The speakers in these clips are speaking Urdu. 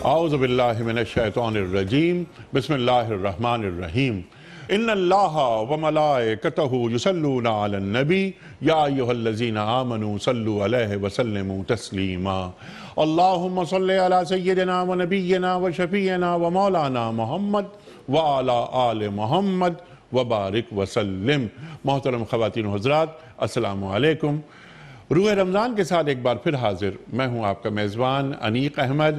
اعوذ باللہ من الشیطان الرجیم بسم اللہ الرحمن الرحیم ان اللہ وملائکتہ یصلون علی النبی یا ایہا الذین آمنوا صلوا علیہ وسلموا تسلیما اللہم صلی علی سیدنا و نبینا و شفیعنا و مولانا محمد وعلی آل محمد وبارک وسلم۔ محترم خواتین و حضرات، السلام علیکم۔ روح رمضان کے ساتھ ایک بار پھر حاضر میں ہوں آپ کا میزبان انیق احمد۔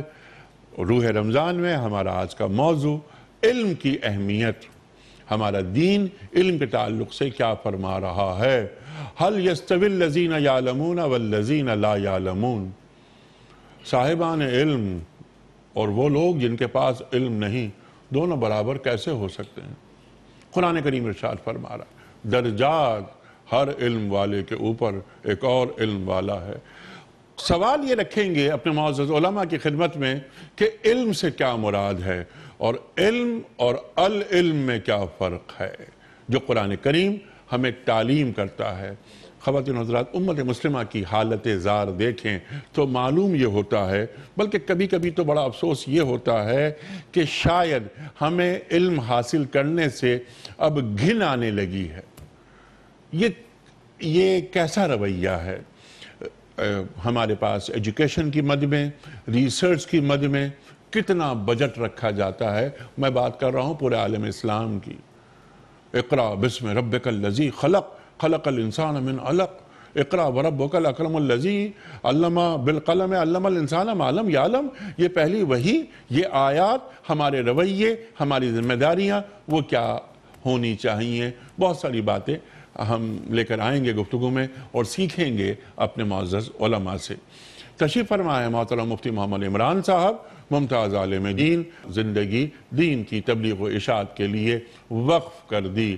روح رمضان میں ہمارا آج کا موضوع علم کی اہمیت، ہمارا دین علم کے تعلق سے کیا فرما رہا ہے۔ هل يستوي الذين يعلمون والذين لا يعلمون، صاحبان علم اور وہ لوگ جن کے پاس علم نہیں، دونوں برابر کیسے ہو سکتے ہیں؟ قرآن کریم ارشاد فرما رہا ہے درجات ہر علم والے کے اوپر ایک اور علم والا ہے۔ سوال یہ رکھیں گے اپنے معزز علماء کی خدمت میں کہ علم سے کیا مراد ہے اور علم اور العلم میں کیا فرق ہے، جو قرآن کریم ہمیں تعلیم کرتا ہے۔ خواتین حضرات، امت مسلمہ کی حالت زار دیکھیں تو معلوم یہ ہوتا ہے، بلکہ کبھی کبھی تو بڑا افسوس یہ ہوتا ہے کہ شاید ہمیں علم حاصل کرنے سے اب گھن آنے لگی ہے۔ یہ کیسا رویہ ہے؟ ہمارے پاس ایجوکیشن کی مد میں، ریسرچ کی مد میں کتنا بجٹ رکھا جاتا ہے۔ میں بات کر رہا ہوں پورے عالم اسلام کی۔ اقرأ بسم ربک الذی خلق، خلق الانسان من علق، اقرأ وربک الاکرم الذی علم بالقلم علم الانسان ما لم یعلم۔ یہ پہلی وحی، یہ آیات، ہمارے رویے، ہماری ذمہ داریاں وہ کیا ہونی چاہیے، بہت ساری باتیں ہم لے کر آئیں گے گفتگو میں اور سیکھیں گے اپنے معزز علماء سے۔ تشریف فرما ہے محترم مفتی محمد عمران صاحب، ممتاز عالم دین، زندگی دین کی تبلیغ و اشاعت کے لیے وقف کر دی۔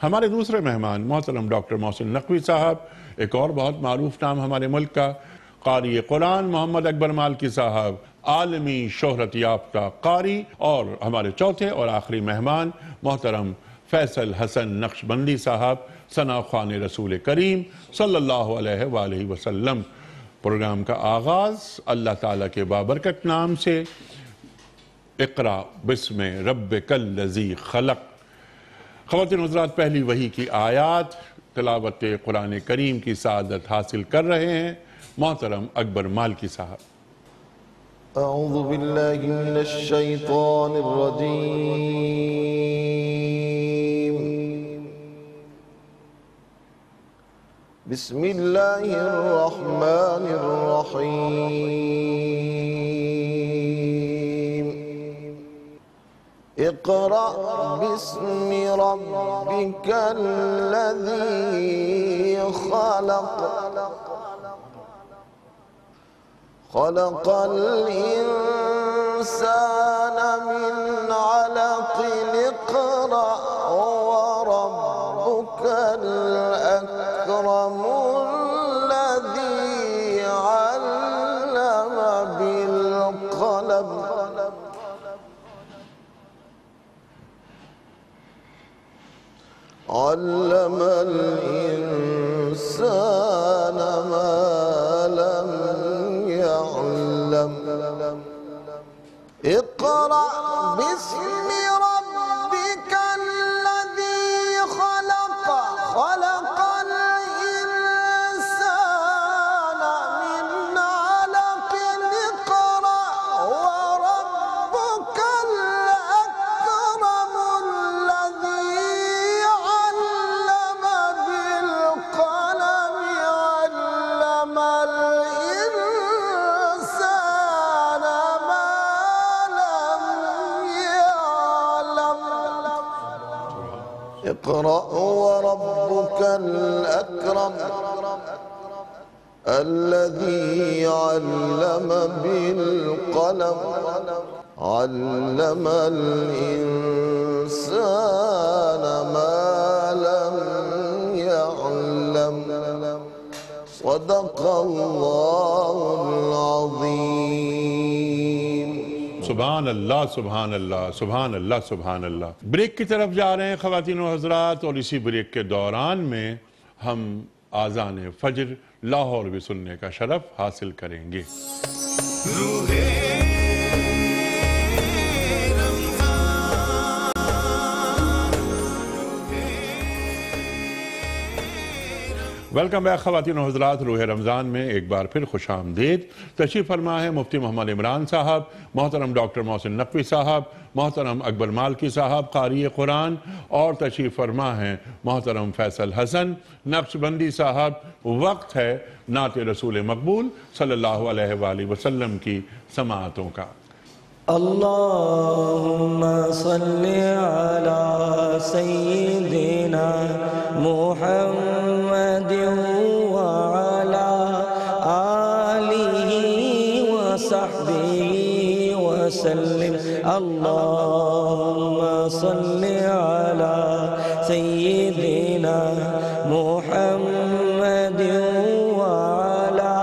ہمارے دوسرے مہمان محترم ڈاکٹر محسن نقوی صاحب، ایک اور بہت معروف نام ہمارے ملک کا، قاری قرآن محمد اکبر مالکی صاحب، عالمی شہرت یافتہ قاری، اور ہمارے چوتھے اور آخری مہمان محترم فیصل حسن نقشبندی صاحب، ثنا خوان رسول کریم صلی اللہ علیہ وآلہ وسلم۔ پروگرام کا آغاز اللہ تعالیٰ کے بابرکت نام سے، اقرأ بسم ربک الذی خلق۔ خواتین حضرات، پہلی وحی کی آیات تلاوت قرآن کریم کی سعادت حاصل کر رہے ہیں محترم اکبر مالکی صاحب۔ اعوذ باللہ من الشیطان الرجیم، بسم اللہ الرحمن الرحیم، اقرأ باسم ربک الذی خلق، خلق الانسان من علق، اقرأ وربک الاکرم الذی علم بالقلم، علم الانسان ما لم يعلم، اقرأ باسم ربك الذي خلق، خلق الإنسان من علق، اقرأ وربك الأكرم الذي علم بالقلم، علم الإنسان ما لم يعلم، اقرأ وربك الأكرم الذي علم بالقلم، علم الإنسان ما لم يعلم، صدق اللہ العظیم۔ سبحان اللہ سبحان اللہ سبحان اللہ سبحان اللہ۔ بریک کی طرف جا رہے ہیں خواتین و حضرات، اور اسی بریک کے دوران میں ہم آذان فجر لاہور بھی سننے کا شرف حاصل کریں گے۔ ویلکم بیک خواتین و حضرات، روح رمضان میں ایک بار پھر خوش آمدید۔ تشریف فرما ہے مفتی محمد عمران صاحب، محترم ڈاکٹر محسن نقوی صاحب، محترم اکبر مالکی صاحب قاری قرآن، اور تشریف فرما ہے محترم فیصل حسن نقشبندی صاحب۔ وقت ہے نعت رسول مقبول صلی اللہ علیہ وآلہ وسلم کی سماعتوں کا۔ اللہم صلی علی سیدنا محمد وعلی آلہ وصحبہ وسلم۔ اللہم صلی علی سیدنا محمد وعلی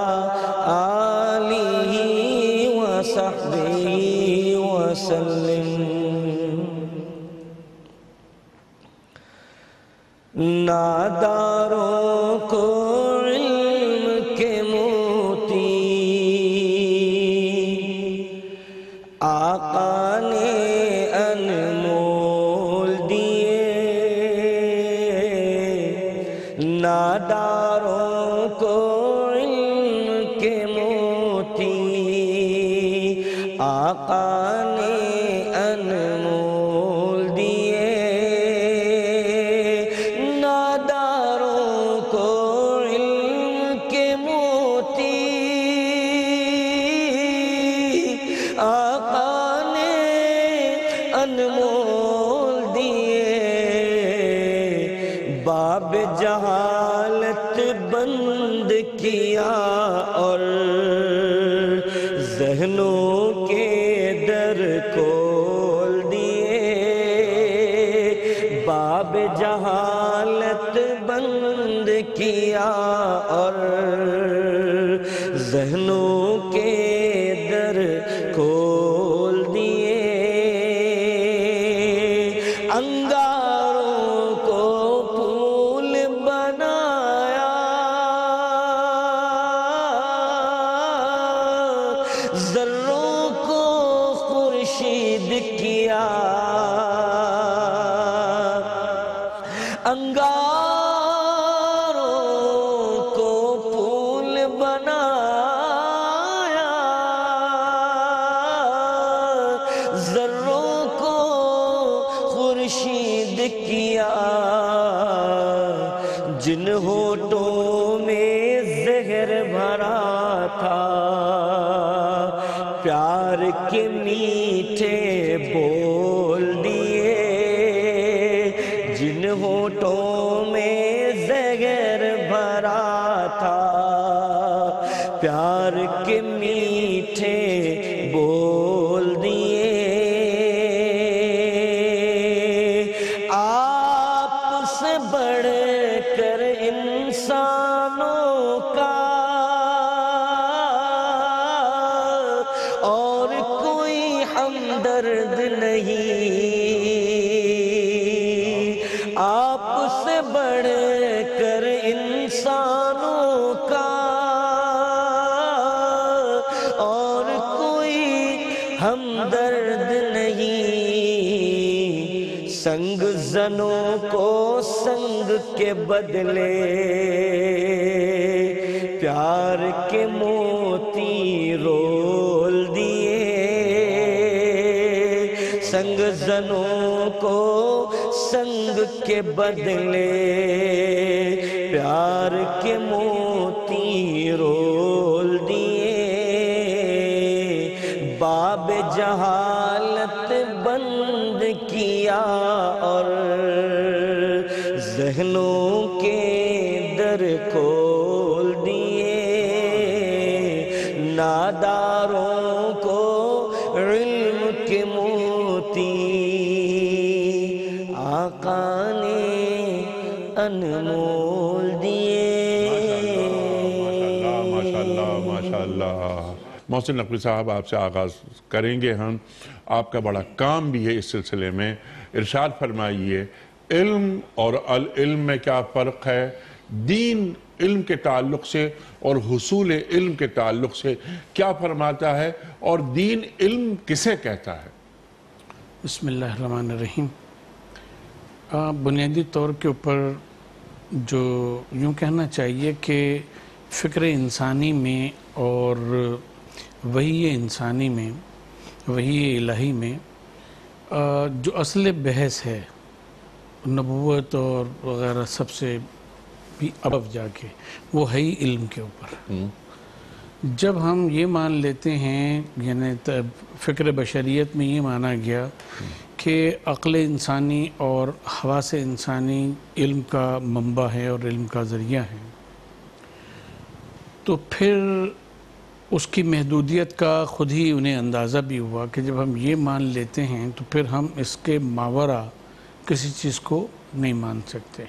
آلہ وصحبہ وسلم۔ ناداروں کو علم کے موتی آقا نے انمول دیے، ناداروں کو علم کے موتی آقا نے انمول دیے، ناداروں کو علم کے موتی آقا نے انمول دیے، باب جہالت بند کیا اور ذہنوں کے در کھول دیے، باب جہالت بند کیا اور ذہنوں کے در کھول دیے، انگاروں کو پھول بنایا، ذروں کو خورشید کیا، انگاروں کو پھول بنایا، ذروں کو خورشید کیا، جن ہونٹوں میں زہر بھرا تھا پیار کے میٹھے بول دیے، جن ہونٹوں میں زہر بھرا تھا پیار کے میٹھے بول دیے، آپ سے بڑھ کر انسانوں کا اور کوئی ہمدرد نہیں، آپ سے بڑھ کر انسانوں کا اور کوئی ہمدرد نہیں، سنگ زنوں کو سنگ کے بدلے پیار کے موتی رول دیے، سنگ زنوں کو سنگ کے بدلے پیار کے موتی رول دیے، باب جہالت بند کیا اور ذہنوں کے در کھول دیے، ناداروں کو علم کے موتی آقا نے انمول دیے۔ ماشاءاللہ ماشاءاللہ ماشاءاللہ۔ محسن نقوی صاحب آپ سے آغاز کریں گے ہم. آپ کا بڑا کام بھی ہے اس سلسلے میں. ارشاد فرمائیے علم اور العلم میں کیا فرق ہے؟ دین علم کے تعلق سے اور حصول علم کے تعلق سے کیا فرماتا ہے؟ اور دین علم کسے کہتا ہے؟ بسم اللہ الرحمن الرحیم. بنیادی طور کے اوپر جو یوں کہنا چاہیے کہ فکر انسانی میں اور وحی انسانی میں، وحی الہی میں جو اصل بحث ہے نبوت اور وغیرہ سب سے بھی ابو جا کے، وہ ہے ہی علم کے اوپر. جب ہم یہ مان لیتے ہیں، یعنی فکر بشریت میں یہ مانا گیا کہ عقل انسانی اور حواس انسانی علم کا منبع ہے اور علم کا ذریعہ ہے، تو پھر اس کی محدودیت کا خود ہی انہیں اندازہ بھی ہوا کہ جب ہم یہ مان لیتے ہیں تو پھر ہم اس کے ماورا کسی چیز کو نہیں مان سکتے،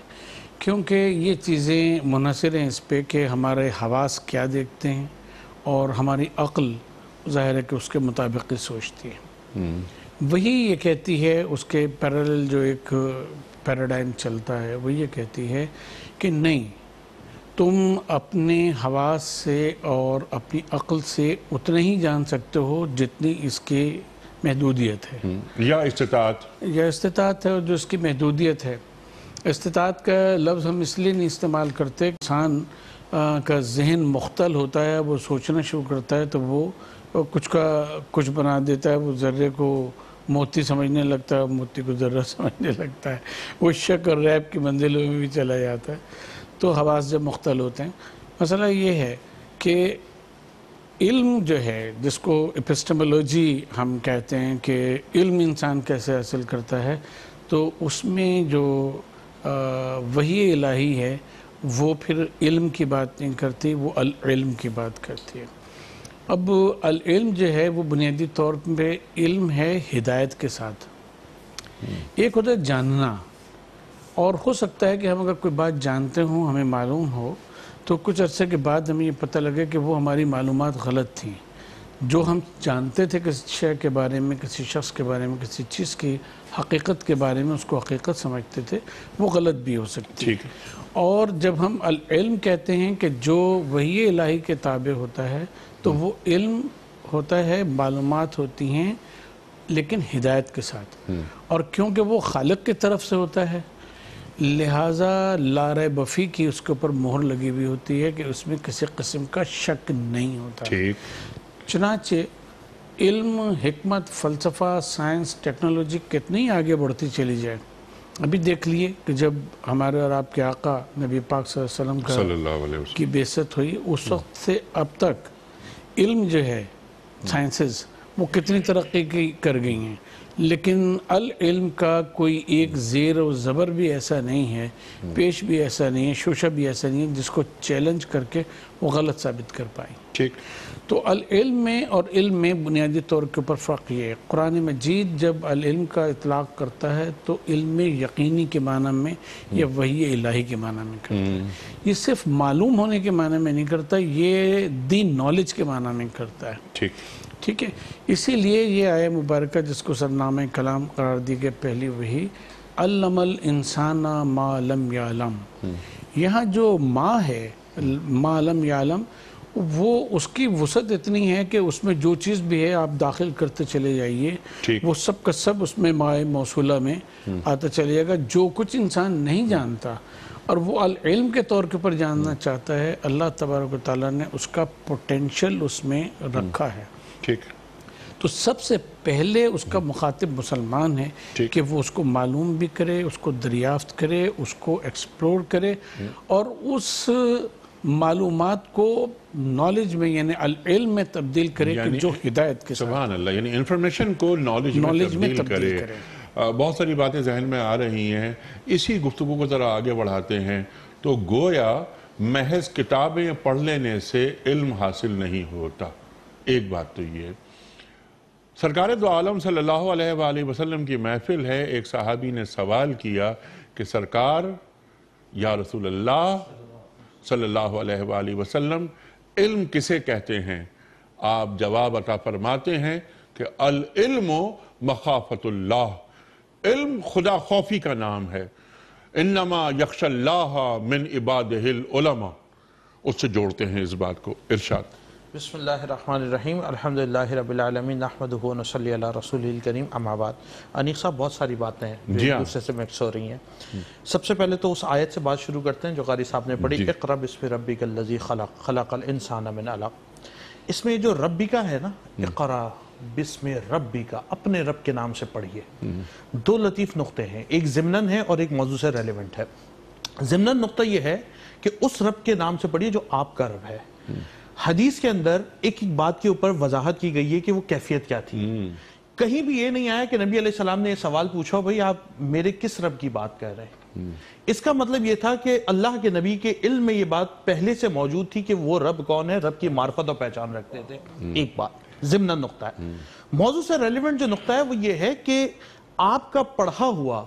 کیونکہ یہ چیزیں منحصر ہیں اس پہ کہ ہمارے حواس کیا دیکھتے ہیں اور ہماری عقل ظاہر ہے کہ اس کے مطابق ہی سوچتی ہے. وہی یہ کہتی ہے، اس کے پیرالل جو ایک پیراڈائم چلتا ہے وہ یہ کہتی ہے کہ نہیں، تم اپنے حواس سے اور اپنی عقل سے اتنا ہی جان سکتے ہو جتنی اس کی محدودیت ہے یا استطاعت ہے، جو اس کی محدودیت ہے. استطاعت کا لفظ ہم اس لیے نہیں استعمال کرتے، انسان کا ذہن مختل ہوتا ہے، وہ سوچنا شروع کرتا ہے تو وہ کچھ کا کچھ بنا دیتا ہے. وہ ذرے کو موتی سمجھنے لگتا ہے، موتی کو ذرہ سمجھنے لگتا ہے، وہ شک اور ریب کی منزلوں میں بھی چلا جاتا ہے. تو حواس جب مختل ہوتے ہیں، مسئلہ یہ ہے کہ علم جو ہے جس کو اپسٹمولوجی ہم کہتے ہیں کہ علم انسان کیسے حاصل کرتا ہے، تو اس میں جو وحی الہی ہے وہ پھر علم کی بات نہیں کرتی، وہ العلم کی بات کرتی ہے. اب العلم جو ہے وہ بنیادی طور پہ علم ہے ہدایت کے ساتھ. ایک ہوتا ہے جاننا، اور ہو سکتا ہے کہ ہم اگر کوئی بات جانتے ہوں، ہمیں معلوم ہو، تو کچھ عرصے کے بعد ہمیں یہ پتہ لگے کہ وہ ہماری معلومات غلط تھیں. جو ہم جانتے تھے کسی شے کے بارے میں، کسی شخص کے بارے میں، کسی چیز کی حقیقت کے بارے میں، اس کو حقیقت سمجھتے تھے، وہ غلط بھی ہو سکتی ہے. اور جب ہم العلم کہتے ہیں کہ جو وحی الہی کے تابع ہوتا ہے، تو وہ علم ہوتا ہے، معلومات ہوتی ہیں لیکن ہدایت کے ساتھ. اور کیونکہ وہ خالق کی طرف سے ہوتا ہے، لہٰذا لا ریب فیہ کی اس کے اوپر مہر لگی ہوئی ہوتی ہے کہ اس میں کسی قسم کا شک نہیں ہوتا. چنانچہ علم، حکمت، فلسفہ، سائنس، ٹیکنالوجی کتنی آگے بڑھتی چلی جائے. ابھی دیکھ لیے کہ جب ہمارے اور آپ کے آقا نبی پاک صلی اللہ علیہ وسلم کی بعثت ہوئی، اس وقت سے اب تک علم جو ہے، سائنسز، وہ کتنی ترقی کر گئی ہیں، لیکن العلم کا کوئی ایک زیر و زبر بھی ایسا نہیں ہے، پیش بھی ایسا نہیں ہے، شوشہ بھی ایسا نہیں ہے جس کو چیلنج کر کے وہ غلط ثابت کر پائیں. تو العلم میں اور علم میں بنیادی طور کے اوپر فرق یہ ہے. قرآن مجید جب العلم کا اطلاق کرتا ہے تو علم یقینی کے معنی میں یا وحی الہی کے معنی میں کرتا ہے. یہ صرف معلوم ہونے کے معنی میں نہیں کرتا، یہ دین نالج کے معنی میں کرتا ہے. ٹھیک ہے. اسی لیے یہ آیہ مبارکہ جس کو سرنامہ کلام قرار دی گئی، پہلی وہی علم الانسان ما لم یعلم، یہاں جو ما ہے، ما لم یعلم، وہ اس کی وسعت اتنی ہے کہ اس میں جو چیز بھی ہے آپ داخل کرتے چلے جائیے، وہ سب کا سب اس میں مائے موصولہ میں آتا چلے جائے گا. جو کچھ انسان نہیں جانتا اور وہ العلم کے طور کے اوپر جاننا چاہتا ہے، اللہ تبارک و تعالیٰ نے اس کا پوٹینشل اس میں رکھا ہے. تو سب سے پہلے اس کا مخاطب مسلمان ہے کہ وہ اس کو معلوم بھی کرے، اس کو دریافت کرے، اس کو ایکسپلور کرے، اور اس معلومات کو نالج میں یعنی العلم میں تبدیل کرے کہ جو ہدایت کے ساتھ. سبحان اللہ. یعنی انفارمیشن کو نالج میں تبدیل کرے. بہت ساری باتیں ذہن میں آ رہی ہیں. اسی گفتگو کو ذرا آگے بڑھاتے ہیں تو گویا محض کتابیں پڑھ لینے سے علم حاصل نہیں ہوتا. ایک بات تو یہ ہے، سرکار دو عالم صلی اللہ علیہ وآلہ وسلم کی محفل ہے. ایک صحابی نے سوال کیا کہ سرکار یا رسول اللہ صلی اللہ علیہ وآلہ وسلم، علم کسے کہتے ہیں؟ آپ جواب عطا فرماتے ہیں کہ العلم مخافت اللہ، علم خدا خوفی کا نام ہے، انما یخش اللہ من عبادہ العلماء، اس سے جوڑتے ہیں اس بات کو۔ ارشاد۔ بسم اللہ الرحمن الرحیم، الحمدللہ رب العالمین، نحمدہ و نصلی علی رسولہ الکریم، اما بعد۔ انیق صاحب، بہت ساری باتیں ہیں جو ایک دوسرے سے مکس ہو رہی ہیں۔ سب سے پہلے تو اس آیت سے بات شروع کرتے ہیں جو قاری صاحب نے پڑھی، اقرأ بسم ربک الذی خلق، خلق الانسان من علق۔ اس میں جو ربی کا ہے نا، اقرأ بسم ربی کا، اپنے رب کے نام سے پڑھیے۔ دو لطیف نقطے ہیں، ایک ضمناً ہے اور ایک موضوع سے ریلیونٹ ہے۔ ضمناً نقطہ یہ ہے کہ اس رب کے نام سے پڑھیے جو آپ کا رب ہے۔ حدیث کے اندر ایک ایک بات کے اوپر وضاحت کی گئی ہے کہ وہ کیفیت کیا تھی۔ کہیں بھی یہ نہیں آیا کہ نبی علیہ السلام نے یہ سوال پوچھا بھئی آپ میرے کس رب کی بات کر رہے ہیں۔ اس کا مطلب یہ تھا کہ اللہ کے نبی کے علم میں یہ بات پہلے سے موجود تھی کہ وہ رب کون ہے، رب کی معرفت اور پہچان رکھتے تھے۔ ایک بات ضمن نقطہ ہے۔ موضوع سے ریلیونٹ جو نقطہ ہے وہ یہ ہے کہ آپ کا پڑھا ہوا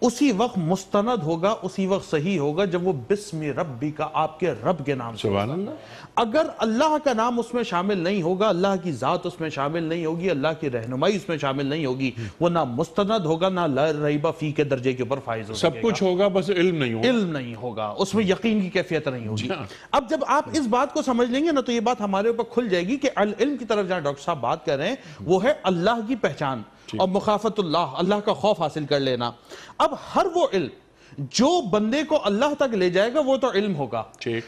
اسی وقت مستند ہوگا، اسی وقت صحیح ہوگا جب وہ بسم ربی کا، آپ کے رب کے نام سے ہوگا۔ اگر اللہ کا نام اس میں شامل نہیں ہوگا، اللہ کی ذات اس میں شامل نہیں ہوگی، اللہ کی رہنمائی اس میں شامل نہیں ہوگی، وہ نہ مستند ہوگا، نہ لا ریب فی کے درجے کے اوپر فائز ہوگا۔ سب کچھ ہوگا، بس علم نہیں ہوگا، علم نہیں ہوگا، اس میں یقین کی کیفیت نہیں ہوگی۔ اب جب آپ اس بات کو سمجھ لیں گے نا تو یہ بات ہمارے اوپر کھل جائے گی کہ علم کی طرف جہاں ڈاکٹر صاحب بات کر رہے ہیں وہ ہے اللہ کی پہچان اور مخافت اللہ، اللہ کا خوف حاصل کر لینا۔ اب ہر وہ علم جو بندے کو اللہ تک لے جائے گا وہ تو علم ہوگا،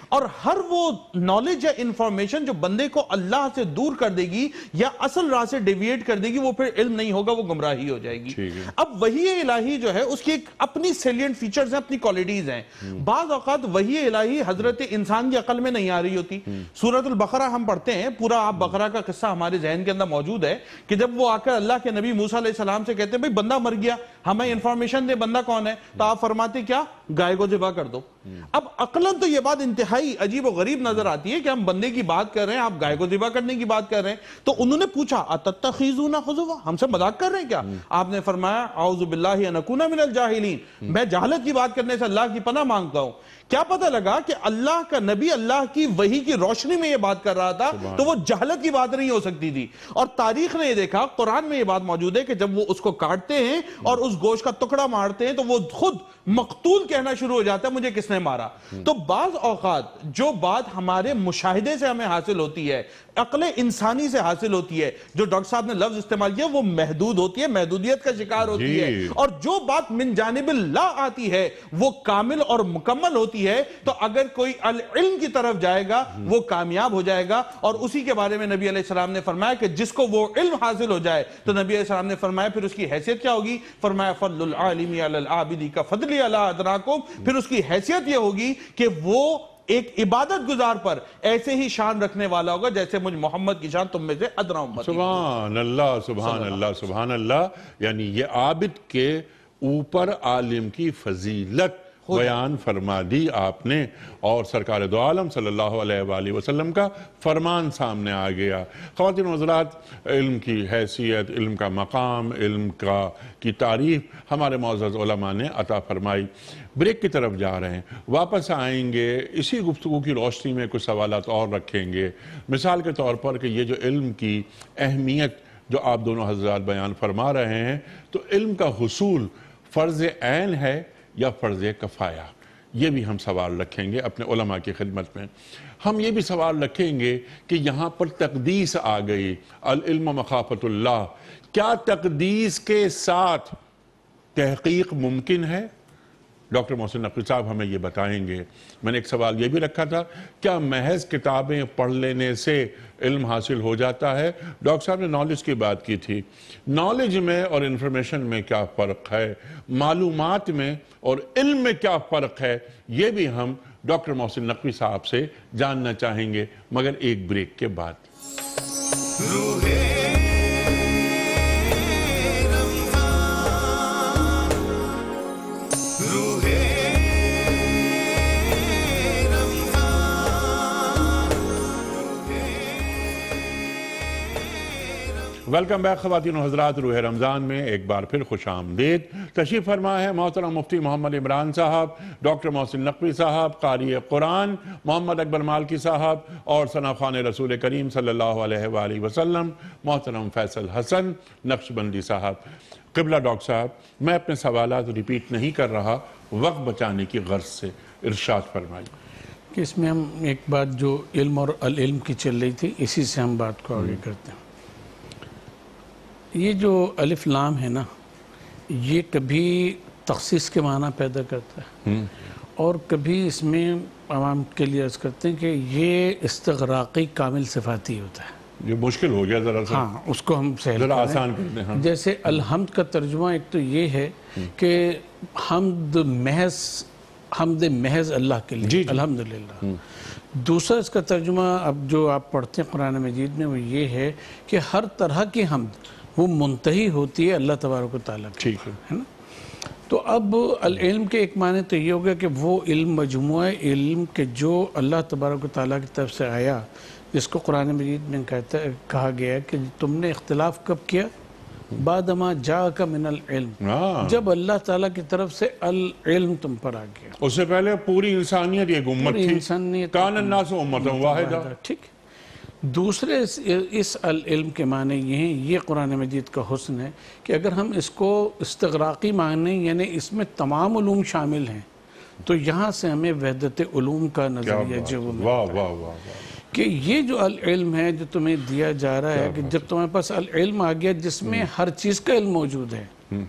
اور ہر وہ نالج یا انفارمیشن جو بندے کو اللہ سے دور کر دے گی یا اصل راہ سے ڈیویٹ کر دے گی وہ پھر علم نہیں ہوگا، وہ گمراہی ہو جائے گی۔ اب وحی الہی جو ہے اس کی ایک اپنی سیلینٹ فیچرز ہیں، اپنی کوالٹیز ہیں۔ بعض اوقات وحی الہی حضرت انسان کی عقل میں نہیں آ رہی ہوتی۔ سورۃ البقرہ ہم پڑھتے ہیں، پورا آپ بقرہ کا قصہ ہمارے ذہن کے اندر موجود ہے کہ جب وہ آ کر اللہ کے نبی موسیٰ علیہ السلام سے کہتے ہیں بھئی بندہ مر گیا، ہمیں انفارمیشن دے بندہ کون ہے، تو آپ فرماتے کیا؟ گائے کو ذبح کر دو۔ اب عقلاً تو یہ بات انتہائی عجیب و غریب نظر آتی ہے کہ ہم بندے کی بات کر رہے ہیں، آپ گائے کو ذبح کرنے کی بات کر رہے ہیں۔ تو انہوں نے پوچھا اتتخذون حضوا، ہم سے مذاق کر رہے ہیں کیا؟ آپ نے فرمایا اعوذ باللہ ان اکون من الجاہلین، میں جہالت کی بات کرنے سے اللہ کی پناہ مانگتا ہوں۔ کیا پتہ لگا کہ اللہ کا نبی اللہ کی وحی کی روشنی میں یہ بات کر رہا تھا تو وہ جہالت کی بات نہیں ہو سکتی تھی۔ اور تاریخ نے یہ دیکھا، قرآن میں یہ بات موجود ہے کہ جب وہ اس کو کاٹتے ہیں اور اس گوشت کا ٹکڑا مارتے ہیں تو وہ خود مقتول کہنا شروع ہو جاتا ہے مجھے کس نے مارا۔ تو بعض اوقات جو بات ہمارے مشاہدے سے ہمیں حاصل ہوتی ہے، عقل انسانی سے حاصل ہوتی ہے، جو ڈاکٹر صاحب نے لفظ استعمال کیا وہ محدود ہوتی ہے، محدودیت کا شکار ہوتی ہے، اور جو بات من جانب اللہ آتی ہے وہ کامل اور مکمل ہوتی ہے۔ تو اگر کوئی علم کی طرف جائے گا وہ کامیاب ہو جائے گا، اور اسی کے بارے میں نبی علیہ السلام نے فرمایا کہ جس کو وہ علم حاصل ہو جائے تو نبی علیہ السلام نے فرمایا پھر اس کی حیثیت کیا ہوگی؟ فرمایا فضل العالم علی العابد کا فضلی علی ادناکم، پھر اس کی حیثیت یہ ہوگی کہ وہ ایک عبادت گزار پر ایسے ہی شان رکھنے والا ہوگا جیسے مجھ محمد کی شان تم میں سے ادنا امتی۔ سبحان اللہ، سبحان اللہ، سبحان اللہ۔ یعنی یہ عابد کے اوپر عالم کی فضیلت بیان فرما دی آپ نے، اور سرکار دو عالم صلی اللہ علیہ وآلہ وسلم کا فرمان سامنے آ گیا۔ خواتین و حضرات، علم کی حیثیت، علم کا مقام، علم کی تعریف ہمارے معزز علماء نے عطا فرمائی۔ بریک کی طرف جا رہے ہیں، واپس آئیں گے، اسی گفتگو کی روشنی میں کچھ سوالات اور رکھیں گے۔ مثال کے طور پر کہ یہ جو علم کی اہمیت جو آپ دونوں حضرات بیان فرما رہے ہیں، تو علم کا حصول فرض عین ہے یا فرض کفایہ، یہ بھی ہم سوال رکھیں گے اپنے علماء کی خدمت میں۔ ہم یہ بھی سوال رکھیں گے کہ یہاں پر تقدیس آ گئی، العلم مخافت اللہ، کیا تقدیس کے ساتھ تحقیق ممکن ہے؟ ڈاکٹر محسن نقوی صاحب ہمیں یہ بتائیں گے۔ میں نے ایک سوال یہ بھی رکھا تھا، کیا محض کتابیں پڑھ لینے سے علم حاصل ہو جاتا ہے؟ ڈاکٹر صاحب نے نالج کی بات کی تھی، نالج میں اور انفارمیشن میں کیا فرق ہے، معلومات میں اور علم میں کیا فرق ہے، یہ بھی ہم ڈاکٹر محسن نقوی صاحب سے جاننا چاہیں گے، مگر ایک بریک کے بعد۔ ویلکم بیک خواتین و حضرات، روح رمضان میں ایک بار پھر خوش آمدید۔ تشریف فرما ہے محترم مفتی محمد عمران صاحب، ڈاکٹر محسن نقوی صاحب، قاری قرآن محمد اکبر مالکی صاحب اور ثنا خوان رسول کریم صلی اللہ علیہ وآلہ وسلم محترم فیصل حسن نقشبندی صاحب۔ قبلہ ڈاکٹر صاحب، میں اپنے سوالات ریپیٹ نہیں کر رہا، وقت بچانے کی غرض سے ارشاد فرمائی کہ اس میں ہم ایک بات جو علم اور العلم کی چل رہی تھی، اسی سے ہم بات کو آگے کرتے ہیں۔ یہ جو الف لام ہے نا، یہ کبھی تخصیص کے معنی پیدا کرتا ہے اور کبھی اس میں عوام کے لیے عرض کرتے ہیں کہ یہ استغراقی کامل صفاتی ہوتا ہے۔ یہ مشکل ہو گیا ذرا سا، ہاں، اس کو ہم سہل ذرا کریں۔ آسان کر دیں۔ ہاں جیسے الحمد کا ترجمہ ایک تو یہ ہے کہ حمد محض اللہ کے لیے، الحمدللہ۔ دوسرا اس کا ترجمہ اب جو آپ پڑھتے ہیں قرآن مجید میں وہ یہ ہے کہ ہر طرح کی حمد وہ منتہی ہوتی ہے اللہ تبارک و تعالیٰ کی، ٹھیک ہے نا؟ تو اب العلم کے ایک معنی تو یہ ہوگا کہ وہ علم مجموعہ علم کہ جو اللہ تبارک و تعالیٰ کی طرف سے آیا، جس کو قرآن مجید میں کہا گیا کہ تم نے اختلاف کب کیا؟ بعد ما جاءک من العلم، جب اللہ تعالیٰ کی طرف سے العلم تم پر آ گیا۔ اس سے پہلے پوری انسانیت ایک امت تھی، کان الناس امۃ واحدہ۔ ٹھیک۔ دوسرے اس العلم کے معنی یہ ہیں، یہ قرآن مجید کا حسن ہے کہ اگر ہم اس کو استغراقی معنی یعنی اس میں تمام علوم شامل ہیں تو یہاں سے ہمیں وحدت علوم کا نظریہ جو واہ واہ واہ، کہ یہ جو العلم ہے جو تمہیں دیا جا رہا ہے کہ جب تمہیں پاس العلم آ گیا جس میں ہر چیز کا علم موجود ہے،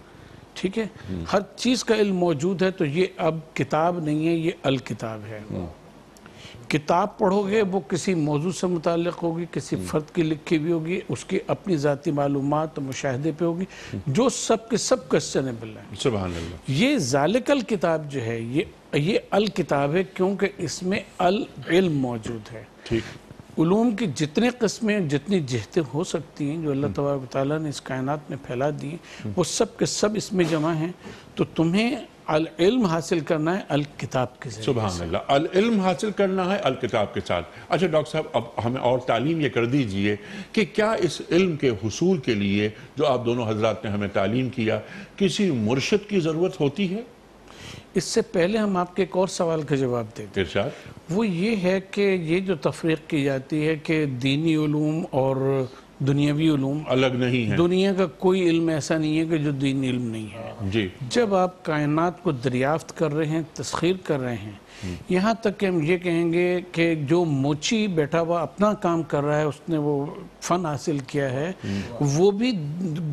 ٹھیک ہے، ہر چیز کا علم موجود ہے، تو یہ اب کتاب نہیں ہے، یہ الکتاب ہے۔ کتاب پڑھو گے وہ کسی موضوع سے متعلق ہوگی، کسی فرد کی لکھی بھی ہوگی، اس کی اپنی ذاتی معلومات مشاہدے پہ ہوگی، جو سب کے سب کوسچنیبل ہیں۔ سبحان اللہ۔ یہ ذالک الکتاب جو ہے یہ الکتاب ہے کیونکہ اس میں العلم موجود ہے۔ ٹھیک۔ علوم کی جتنے قسمیں جتنی جہتیں ہو سکتی ہیں جو اللہ تبارک و تعالیٰ نے اس کائنات میں پھیلا دی، وہ سب کے سب اس میں جمع ہیں، تو تمہیں العلم حاصل کرنا ہے الکتاب کے ذریعے۔ سبحان اللہ، العلم حاصل کرنا ہے الکتاب کے ساتھ۔ اچھا ڈاکٹر صاحب، اب ہمیں اور تعلیم یہ کر دیجئے کہ کیا اس علم کے حصول کے لیے جو آپ دونوں حضرات نے ہمیں تعلیم کیا، کسی مرشد کی ضرورت ہوتی ہے؟ اس سے پہلے ہم آپ کے ایک اور سوال کا جواب دیتے ہیں، ارشاد۔ وہ یہ ہے کہ یہ جو تفریق کی جاتی ہے کہ دینی علوم اور دنیاوی علوم الگ نہیں ہے۔ دنیا کا کوئی علم ایسا نہیں ہے کہ جو دینی علم نہیں ہے۔ جی۔ جب آپ کائنات کو دریافت کر رہے ہیں، تسخیر کر رہے ہیں، یہاں تک کہ ہم یہ کہیں گے کہ جو موچی بیٹھا ہوا اپنا کام کر رہا ہے، اس نے وہ فن حاصل کیا ہے، وہ بھی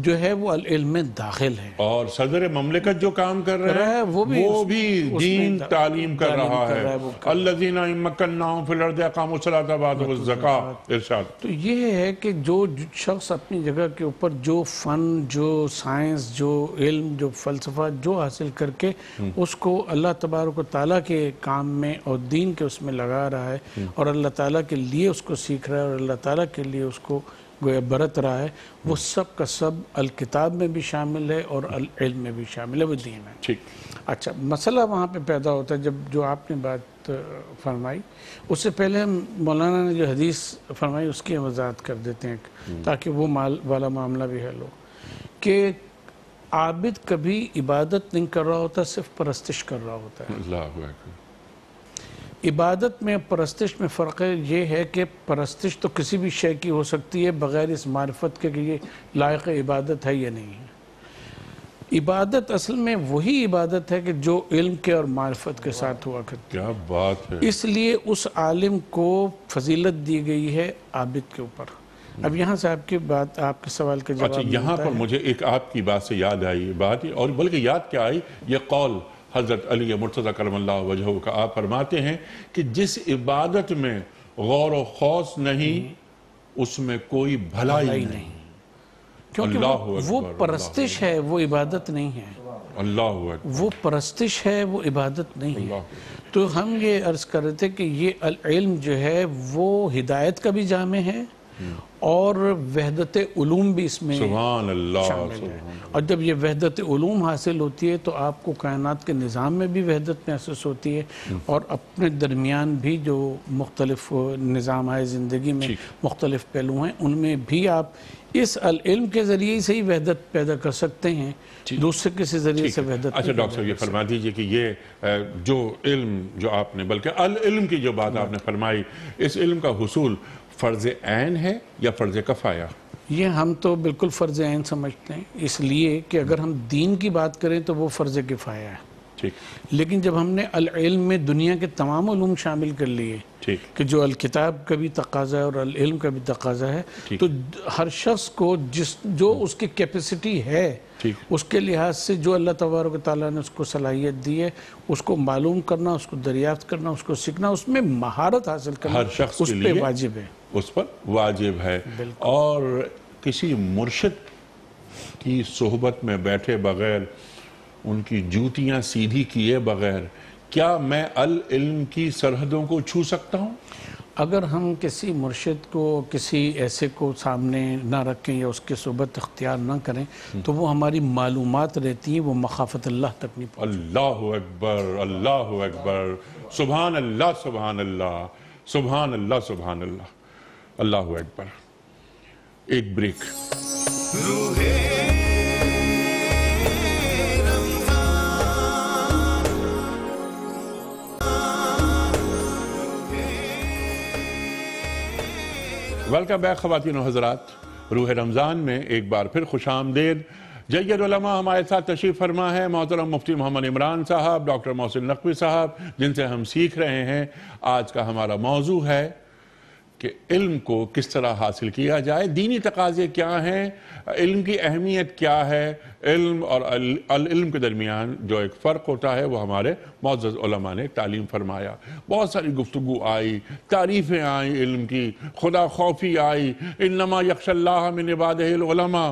جو ہے وہ علم میں داخل ہے۔ اور صدر مملکت جو کام کر رہا ہے وہ بھی دین تعلیم کر رہا ہے۔ الذین مکناہم فی الارض اقاموا الصلاۃ وآتوا الزکاۃ۔ ارشاد۔ تو یہ ہے کہ جو شخص اپنی جگہ کے اوپر جو فن، جو سائنس، جو علم، جو فلسفہ جو حاصل کر کے اس کو اللہ تبارک و تعالیٰ کے کام میں اور دین کے اس میں لگا رہا ہے اور اللہ تعالیٰ کے لیے اس کو سیکھ رہا ہے اور اللہ تعالیٰ کے لیے اس کو گویا برت رہا ہے، وہ سب کا سب الکتاب میں بھی شامل ہے اور العلم میں بھی شامل ہے، وہ دین ہے۔ ٹھیک۔ اچھا، مسئلہ وہاں پہ پیدا ہوتا ہے جب جو آپ نے بات فرمائی، اس سے پہلے ہم مولانا نے جو حدیث فرمائی اس کی وضاحت کر دیتے ہیں تاکہ وہ والا معاملہ بھی حل ہو، کہ عابد کبھی عبادت نہیں کر رہا ہوتا، صرف پرستش کر رہا ہوتا ہے۔ اللہ اکبر۔ عبادت میں پرستش میں فرق یہ ہے کہ پرستش تو کسی بھی شے کی ہو سکتی ہے بغیر اس معرفت کے کہ یہ لائق عبادت ہے یا نہیں ہے۔ عبادت اصل میں وہی عبادت ہے کہ جو علم کے اور معرفت کے ساتھ ہوا کرتی ہے۔ کیا بات ہے۔ اس لیے اس عالم کو فضیلت دی گئی ہے عابد کے اوپر۔ اب یہاں سے آپ کی بات، آپ کے سوال کا جواب اچھا، یہاں پر مجھے ایک آپ کی بات سے یاد آئی بات، اور بلکہ یاد کیا آئی، یہ قول حضرت علی مرتضیٰ کرم اللہ وجہہ کا آپ فرماتے ہیں کہ جس عبادت میں غور و خوض نہیں اس میں کوئی بھلائی نہیں، کیونکہ وہ پرستش ہے، وہ عبادت نہیں ہے۔ اللہ اکبر۔ وہ پرستش ہے، وہ عبادت نہیں ہے۔ تو ہم یہ عرض کر رہے تھے کہ یہ العلم جو ہے وہ ہدایت کا بھی جامع ہے اور وحدت علوم بھی اس میں سبحان اللہ شامل ہے۔ اور جب یہ وحدت علوم حاصل ہوتی ہے تو آپ کو کائنات کے نظام میں بھی وحدت محسوس ہوتی ہے، اور اپنے درمیان بھی جو مختلف نظام ہے زندگی میں مختلف پہلو ہیں ان میں بھی آپ اس علم کے ذریعے سے ہی وحدت پیدا کر سکتے ہیں، دوسرے کسی ذریعے سے وحدت۔ اچھا ڈاکٹر صاحب یہ فرما دیجئے کہ یہ جو علم جو آپ نے، بلکہ العلم کی جو بات آپ نے فرمائی، اس علم کا حصول فرض عین ہے یا فرض کفایہ؟ یہ ہم تو بالکل فرض عین سمجھتے ہیں، اس لیے کہ اگر ہم دین کی بات کریں تو وہ فرض کفایہ ہے، لیکن جب ہم نے العلم میں دنیا کے تمام علوم شامل کر لیے کہ جو الکتاب کا بھی تقاضا ہے اور العلم کا بھی تقاضا ہے، تو ہر شخص کو جو اس کی کیپیسٹی ہے اس کے لحاظ سے جو اللہ تبارک و تعالیٰ نے اس کو صلاحیت دی ہے اس کو معلوم کرنا، اس کو دریافت کرنا، اس کو سیکھنا، اس میں مہارت حاصل کرنا ہر شخص اس پہ واجب ہے، اس پر واجب ہے۔ اور کسی مرشد کی صحبت میں بیٹھے بغیر، ان کی جوتیاں سیدھی کیے بغیر، کیا میں العلم کی سرحدوں کو چھو سکتا ہوں؟ اگر ہم کسی مرشد کو، کسی ایسے کو سامنے نہ رکھیں یا اس کی صحبت اختیار نہ کریں تو وہ ہماری معلومات رہتی ہیں، وہ مخافت اللہ تک نہیں پہنچ۔ اللہ اکبر، اللہ اکبر، سبحان اللہ، سبحان اللہ، سبحان اللہ، سبحان اللہ، اللہ اکبر۔ ایک بریک۔ ویلکم بیک خواتین و حضرات، روح رمضان میں ایک بار پھر خوش آمدید۔ جید علماء ہمارے ساتھ تشریف فرما ہے، محترم مفتی محمد عمران صاحب، ڈاکٹر محسن نقوی صاحب، جن سے ہم سیکھ رہے ہیں۔ آج کا ہمارا موضوع ہے کہ علم کو کس طرح حاصل کیا جائے، دینی تقاضے کیا ہیں، علم کی اہمیت کیا ہے، علم اور العلم کے درمیان جو ایک فرق ہوتا ہے وہ ہمارے معزز علماء نے تعلیم فرمایا۔ بہت ساری گفتگو آئی، تعریفیں آئیں علم کی، خدا خوفی آئی، انما یخشی اللہ من عبادہ العلماء،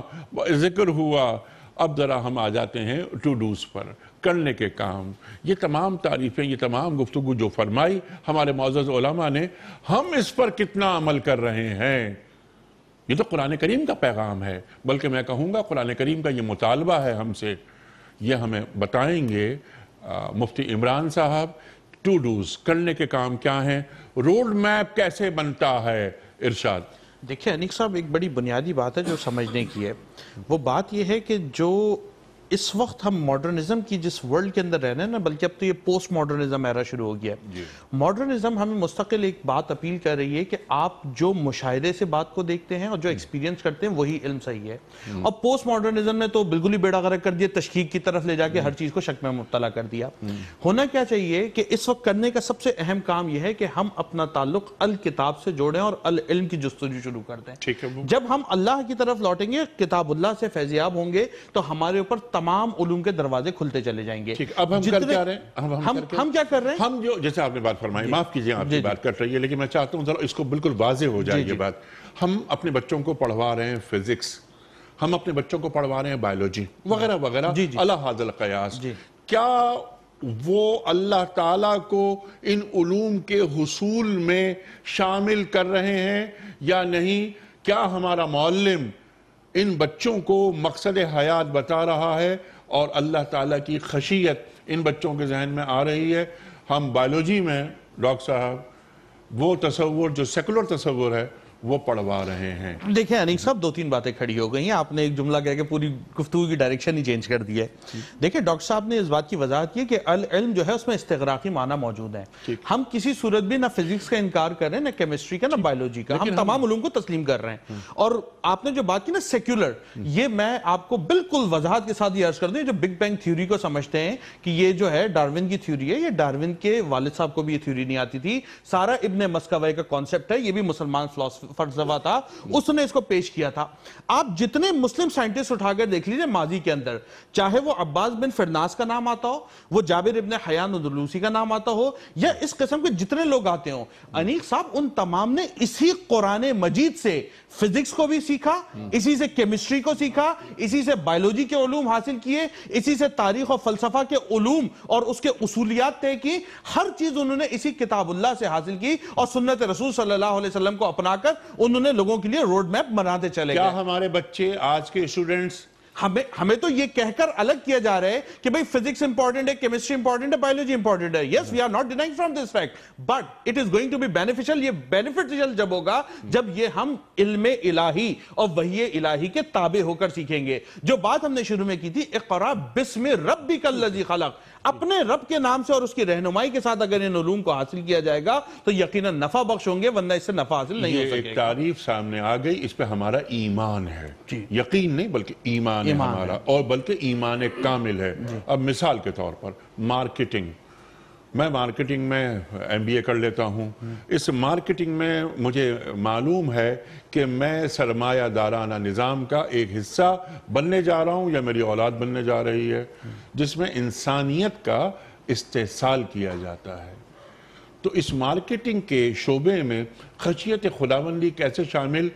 ذکر ہوا۔ اب ذرا ہم آ جاتے ہیں ٹو ڈوز پر، کرنے کے کام۔ یہ تمام تعریفیں، یہ تمام گفتگو جو فرمائی ہمارے معزز علماء نے، ہم اس پر کتنا عمل کر رہے ہیں؟ یہ تو قرآن کریم کا پیغام ہے، بلکہ میں کہوں گا قرآن کریم کا یہ مطالبہ ہے ہم سے۔ یہ ہمیں بتائیں گے مفتی عمران صاحب، ٹو ڈوز، کرنے کے کام کیا ہیں، روڈ میپ کیسے بنتا ہے؟ ارشاد۔ دیکھیں انیق صاحب، ایک بڑی بنیادی بات ہے جو سمجھنے کی ہے، وہ بات یہ ہے کہ جو اس وقت ہم ماڈرنزم کی جس ورلڈ کے اندر رہنے ہیں نا، بلکہ اب تو یہ پوسٹ ماڈرنزم ایرا شروع ہو گیا ہے۔ ماڈرنزم ہمیں مستقل ایک بات اپیل کر رہی ہے کہ آپ جو مشاہدے سے بات کو دیکھتے ہیں اور جو ایکسپیرینس کرتے ہیں وہی علم صحیح ہے۔ اور پوسٹ ماڈرنزم نے تو بالکل ہی بیڑا غرق کر دیا، تشکیک کی طرف لے جا کے ہر چیز کو شک میں مبتلا کر دیا۔ ہونا کیا چاہیے کہ اس وقت کرنے کا سب سے اہم کام یہ ہے کہ ہم اپنا تعلق الکتاب سے جوڑیں اور العلم کی جستجو شروع کر دیں۔ جب ہم اللہ کی طرف لوٹیں گے، کتاب اللہ سے فیضیاب ہوں گے، تو ہمارے اوپر تمام علوم کے دروازے کھلتے چلے جائیں گے۔ اب ہم کر کیا رہے ہیں؟ ہم کیا کر رہے ہیں؟ ہم جو جیسے آپ نے بات فرمائی، معاف کیجئے آپ کی بات کر رہی ہے، لیکن میں چاہتا ہوں ذرا اس کو بالکل واضح ہو جائے یہ بات۔ ہم اپنے بچوں کو پڑھوا رہے ہیں فزکس، ہم اپنے بچوں کو پڑھوا رہے ہیں بایولوجی وغیرہ وغیرہ، اللہ حاضر القیاس۔ کیا وہ اللہ تعالیٰ کو ان علوم کے حصول میں شامل کر رہے ہیں یا نہیں؟ کیا ہمارا معلم ان بچوں کو مقصد حیات بتا رہا ہے اور اللہ تعالیٰ کی خشیت ان بچوں کے ذہن میں آ رہی ہے؟ ہم بایولوجی میں ڈاکٹر صاحب وہ تصور جو سیکولر تصور ہے وہ پڑھوا رہے ہیں۔ دیکھیں انیق صاحب، دو تین باتیں کھڑی ہو گئی ہیں، آپ نے ایک جملہ کہہ کے پوری گفتگو کی ڈائریکشن ہی چینج کر دی ہے۔ دیکھیں ڈاکٹر صاحب نے اس بات کی وضاحت کی کہ العلم جو ہے اس میں استغراقی معنی موجود ہے۔ ہم کسی صورت بھی نہ فزکس کا انکار کر رہے ہیں، نہ کیمسٹری کا، نہ بایولوجی کا، ہم تمام علوم کو تسلیم کر رہے ہیں۔ اور آپ نے جو بات کی نا سیکولر، یہ میں آپ کو بالکل وضاحت کے ساتھ یہ عرض کر دوں، جو بگ بینگ تھیوری کو سمجھتے ہیں کہ یہ جو ہے ڈارون کی تھیوری ہے، یہ ڈارون کے والد صاحب کو بھی یہ تھیوری نہیں آتی تھی۔ سارا ابن مسکوے کا کانسیپٹ ہے، یہ بھی مسلمان فلسفہ تھا، اس نے اس کو پیش کیا تھا۔ آپ جتنے مسلم سائنٹسٹ اٹھا کر دیکھ لیجئے ماضی کے اندر، چاہے وہ عباس بن فرناس کا نام آتا ہو، وہ جابر ابن حیان اندلوسی کا نام آتا ہو، یا اس قسم کے جتنے لوگ آتے ہوں، انیق صاحب ان تمام نے اسی قرآن مجید سے فزکس کو بھی سیکھا، اسی سے کیمسٹری کو سیکھا، اسی سے بایولوجی کے علوم حاصل کیے، اسی سے تاریخ و فلسفہ کے علوم اور اس کے اصولیات طے کی۔ ہر چیز انہوں نے اسی کتاب اللہ سے حاصل کی اور سنت رسول صلی اللہ علیہ وسلم کو اپنا کر انہوں نے لوگوں کے لیے روڈ میپ بناتے چلے کیا گئے. ہمارے بچے آج کے اسٹوڈنٹس ہمیں تو یہ کہہ کر الگ کیا جا رہا ہے کہ بھئی فزکس امپورٹنٹ ہے, کیمسٹری امپورٹنٹ ہے, بایولوجی امپورٹنٹ ہے. Yes we are not denying from this fact, but it is going to be beneficial. یہ بینیفیشل جب ہوگا جب یہ ہم علم الہی اور وحی الہی کے تابع ہو کر سیکھیں گے. جو بات ہم نے شروع میں کی تھی, اقرا بسم ربک الذی خلق, اپنے رب کے نام سے اور اس کی رہنمائی کے ساتھ اگر ان علوم کو حاصل کیا جائے گا تو یقیناً نفع بخش ہوں گے, ورنہ اس سے نفع حاصل نہیں ہو یہ سکے ایک گا. تعریف سامنے آ گئی, اس پہ ہمارا ایمان ہے. یقین نہیں بلکہ ایمان ہے ہمارا, اور بلکہ ایمان کامل ہے. اب مثال کے طور پر مارکیٹنگ, میں مارکیٹنگ میں ایم بی اے کر لیتا ہوں. اس مارکیٹنگ میں مجھے معلوم ہے کہ میں سرمایہ دارانہ نظام کا ایک حصہ بننے جا رہا ہوں یا میری اولاد بننے جا رہی ہے, جس میں انسانیت کا استحصال کیا جاتا ہے. تو اس مارکیٹنگ کے شعبے میں خشیت خداوندی کیسے شامل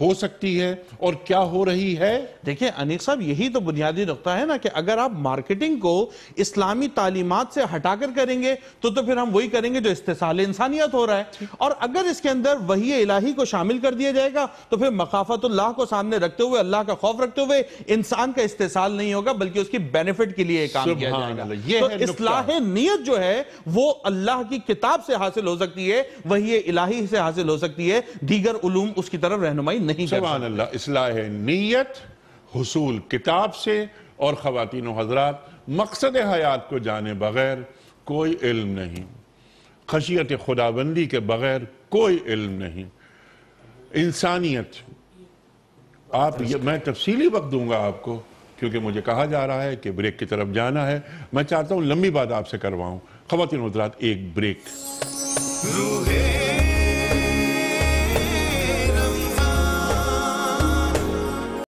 ہو سکتی ہے اور کیا ہو رہی ہے؟ دیکھیں انیق صاحب, یہی تو بنیادی نقطہ ہے نا کہ اگر آپ مارکیٹنگ کو اسلامی تعلیمات سے ہٹا کر کریں گے تو پھر ہم وہی کریں گے جو استحصال انسانیت ہو رہا ہے. اور اگر اس کے اندر وحی الہی کو شامل کر دیا جائے گا تو پھر مخافت اللہ کو سامنے رکھتے ہوئے, اللہ کا خوف رکھتے ہوئے انسان کا استحصال نہیں ہوگا بلکہ اس کی بینیفٹ کے لیے کام کیا جائے گا. تو اصلاح نیت جو ہے وہ اللہ کی کتاب سے حاصل ہو سکتی ہے, وحی الہی سے حاصل ہو سکتی ہے, دیگر علوم اس کی طرف رہنمائی نہیں. سبحان اللہ. اصلاح نیت حصول کتاب سے, اور خواتین و حضرات مقصد حیات کو جانے بغیر کوئی علم نہیں, خشیت خداوندی کے بغیر کوئی علم نہیں. انسانیت, میں تفصیلی وقت دوں گا آپ کو کیونکہ مجھے کہا جا رہا ہے کہ بریک کی طرف جانا ہے. میں چاہتا ہوں لمبی بات آپ سے کرواؤں. خواتین و حضرات ایک بریک.